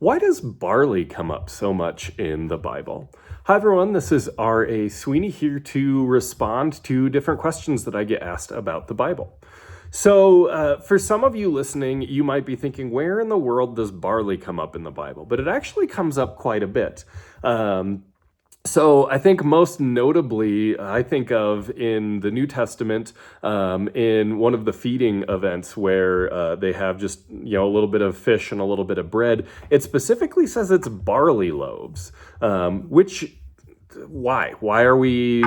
Why does barley come up so much in the Bible? Hi, everyone. This is R.A. Sweeney here to respond to different questions that I get asked about the Bible. So, for some of you listening, you might be thinking, where in the world does barley come up in the Bible? But it actually comes up quite a bit. So I think most notably, I think of in the New Testament, in one of the feeding events where they have just, a little bit of fish and a little bit of bread. It specifically says it's barley loaves, why? Why are we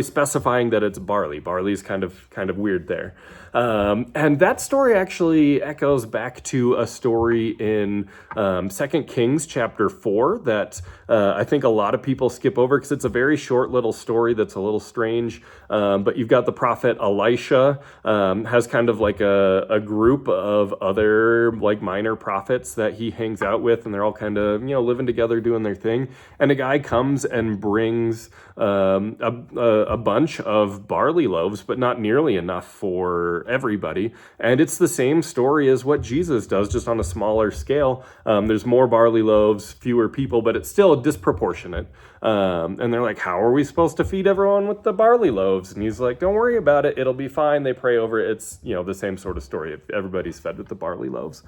specifying that it's barley? Barley is kind of weird there. And that story actually echoes back to a story in 2 Kings chapter 4 that I think a lot of people skip over because it's a very short little story that's a little strange. But you've got the prophet Elisha, has kind of like a group of other like minor prophets that he hangs out with, and they're all kind of, living together doing their thing. And a guy comes and brings a bunch of barley loaves, but not nearly enough for everybody. And it's the same story as what Jesus does, just on a smaller scale. There's more barley loaves, fewer people, but it's still disproportionate. And they're like, how are we supposed to feed everyone with the barley loaves? And he's like, don't worry about it. It'll be fine. They pray over it. It's, the same sort of story. Everybody's fed with the barley loaves.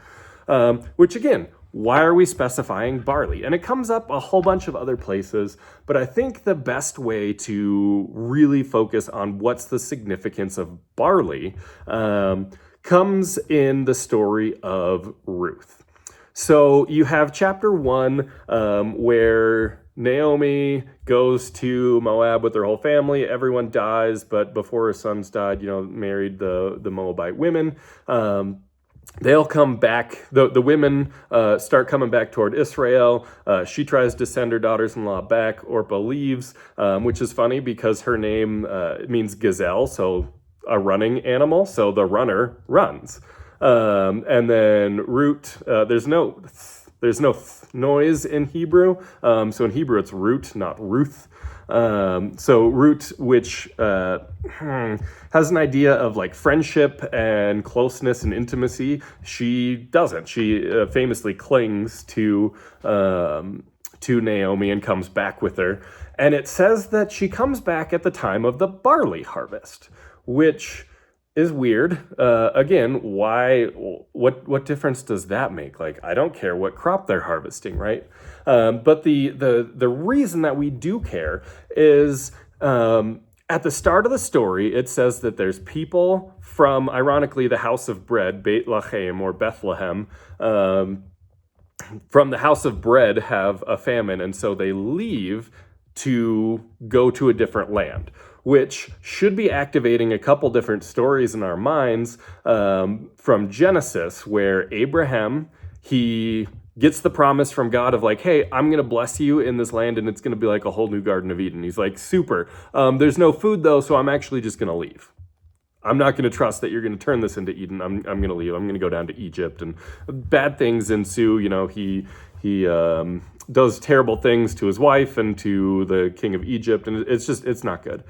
Which again, why are we specifying barley? And it comes up a whole bunch of other places, but I think the best way to really focus on what's the significance of barley comes in the story of Ruth. So you have chapter 1 where Naomi goes to Moab with her whole family. Everyone dies, but before her sons died, married the Moabite women. They'll come back. The women start coming back toward Israel. She tries to send her daughters-in-law back. Orpah leaves, which is funny because her name means gazelle, so a running animal. So the runner runs. And then Root, there's no noise in Hebrew. So in Hebrew it's Root, not Ruth. So Root, which has an idea of like friendship and closeness and intimacy. She doesn't. She famously clings to Naomi and comes back with her. And it says that she comes back at the time of the barley harvest, which is weird. Again, why? What difference does that make? Like, I don't care what crop they're harvesting, right? But the reason that we do care is at the start of the story, it says that there's people from, ironically, the house of bread, Beit Lachem or Bethlehem, from the house of bread have a famine, and so they leave to go to a different land, which should be activating a couple different stories in our minds from Genesis, where Abraham, he gets the promise from God of like, hey, I'm going to bless you in this land, and it's going to be like a whole new Garden of Eden. He's like, super. There's no food, though, so I'm actually just going to leave. I'm not going to trust that you're going to turn this into Eden. I'm going to leave. I'm going to go down to Egypt, and bad things ensue. He does terrible things to his wife and to the king of Egypt, and it's not good.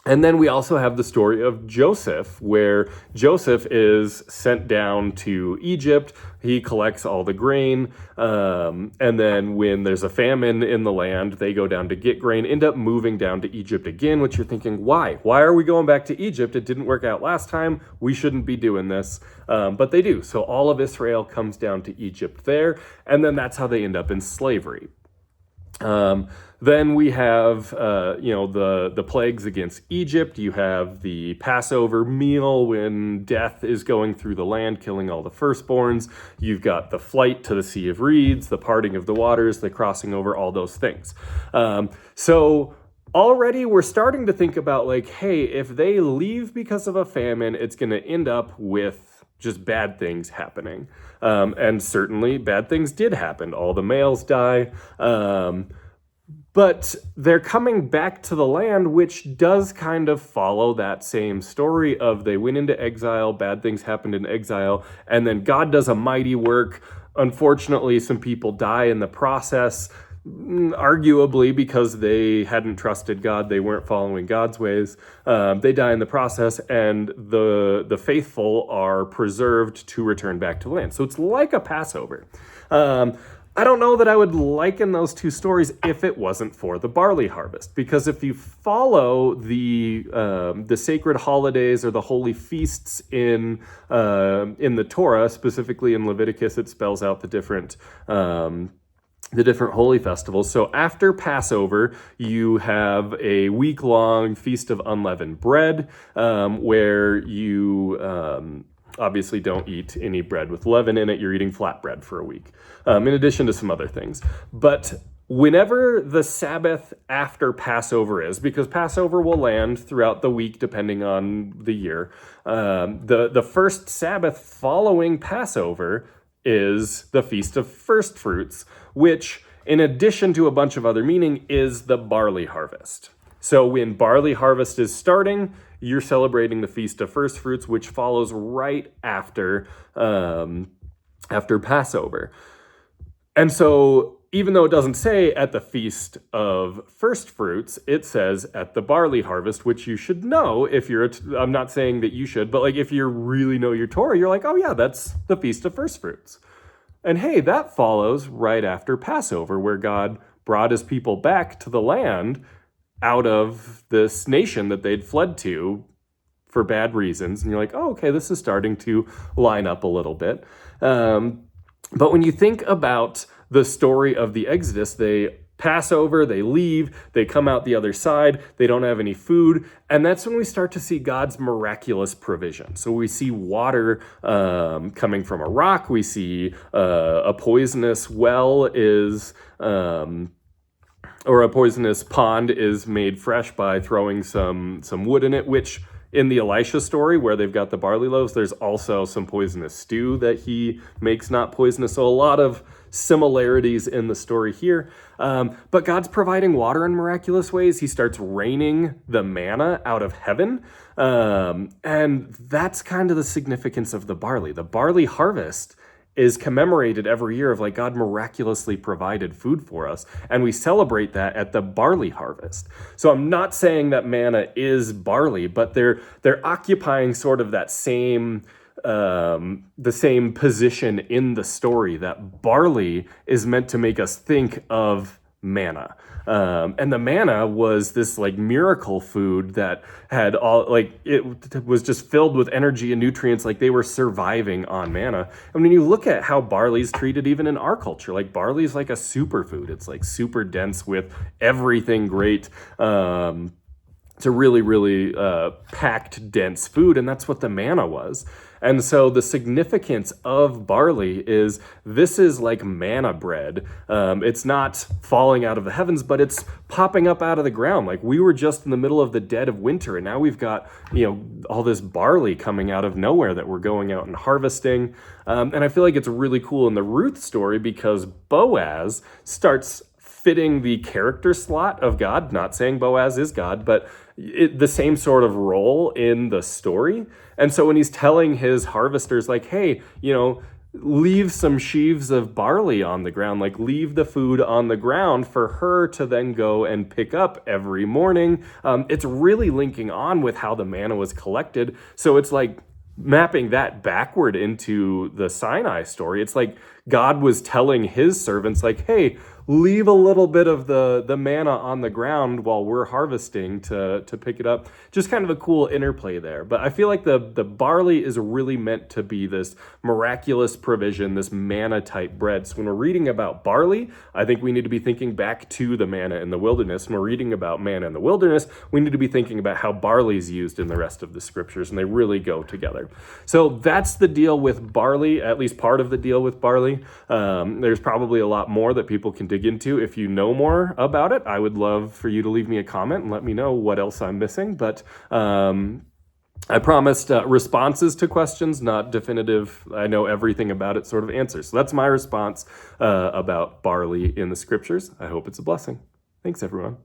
And then we also have the story of Joseph, where Joseph is sent down to Egypt. He collects all the grain. And then when there's a famine in the land, they go down to get grain, end up moving down to Egypt again, which you're thinking, why? Why are we going back to Egypt? It didn't work out last time. We shouldn't be doing this. But they do. So all of Israel comes down to Egypt there. And then that's how they end up in slavery. Then we have, the plagues against Egypt. You have the Passover meal when death is going through the land, killing all the firstborns. You've got the flight to the Sea of Reeds, the parting of the waters, the crossing over, all those things. So already we're starting to think about like, hey, if they leave because of a famine, it's going to end up with just bad things happening. And certainly bad things did happen. All the males die. But they're coming back to the land, which does kind of follow that same story of they went into exile, bad things happened in exile, and then God does a mighty work. Unfortunately, some people die in the process. arguably because they hadn't trusted God, they weren't following God's ways. They die in the process, and the faithful are preserved to return back to the land. So it's like a Passover. I don't know that I would liken those two stories if it wasn't for the barley harvest, because if you follow the sacred holidays or the holy feasts in the Torah, specifically in Leviticus, it spells out the different holy festivals. So after Passover, you have a week-long Feast of Unleavened Bread, where you obviously don't eat any bread with leaven in it. You're eating flatbread for a week, in addition to some other things. But whenever the Sabbath after Passover is, because Passover will land throughout the week depending on the year, the first Sabbath following Passover is the Feast of First Fruits, which, in addition to a bunch of other meaning, is the barley harvest. So when barley harvest is starting, you're celebrating the Feast of First Fruits, which follows right after Passover. And so even though it doesn't say at the Feast of First Fruits, it says at the barley harvest, which you should know if you're, I'm not saying that you should, but like if you really know your Torah, you're like, oh yeah, that's the Feast of First Fruits. And hey, that follows right after Passover, where God brought his people back to the land out of this nation that they'd fled to for bad reasons. And you're like, oh, okay, this is starting to line up a little bit. But when you think about the story of the Exodus, they pass over, they leave, they come out the other side, they don't have any food. And that's when we start to see God's miraculous provision. So we see water coming from a rock. We see a poisonous well is... or a poisonous pond is made fresh by throwing some wood in it, which in the Elisha story where they've got the barley loaves, there's also some poisonous stew that he makes not poisonous. So a lot of similarities in the story here. But God's providing water in miraculous ways. He starts raining the manna out of heaven. And that's kind of the significance of the barley. The barley harvest is commemorated every year of like God miraculously provided food for us. And we celebrate that at the barley harvest. So I'm not saying that manna is barley, but they're occupying sort of that same the same position in the story, that barley is meant to make us think of manna. And the manna was this like miracle food that had all, like, it was just filled with energy and nutrients. Like they were surviving on manna. And when you look at how barley's treated even in our culture, like barley is like a superfood. It's like super dense with everything great. It's a really, really packed, dense food. And that's what the manna was. And so the significance of barley is this is like manna bread. It's not falling out of the heavens, but it's popping up out of the ground. Like we were just in the middle of the dead of winter, and now we've got, all this barley coming out of nowhere that we're going out and harvesting. And I feel like it's really cool in the Ruth story because Boaz starts fitting the character slot of God. Not saying Boaz is God, but the same sort of role in the story. And so when he's telling his harvesters, like, hey, leave some sheaves of barley on the ground, like leave the food on the ground for her to then go and pick up every morning. It's really linking on with how the manna was collected. So it's like mapping that backward into the Sinai story. It's like God was telling his servants, like, hey, leave a little bit of the manna on the ground while we're harvesting to pick it up. Just kind of a cool interplay there. But I feel like the barley is really meant to be this miraculous provision, this manna type bread. So when we're reading about barley, I think we need to be thinking back to the manna in the wilderness. When we're reading about manna in the wilderness, we need to be thinking about how barley is used in the rest of the scriptures, and they really go together. So that's the deal with barley, at least part of the deal with barley. There's probably a lot more that people can dig into. If you know more about it, I would love for you to leave me a comment and let me know what else I'm missing. But I promised responses to questions, not definitive, I know everything about it sort of answers. So that's my response about barley in the scriptures. I hope it's a blessing. Thanks, everyone.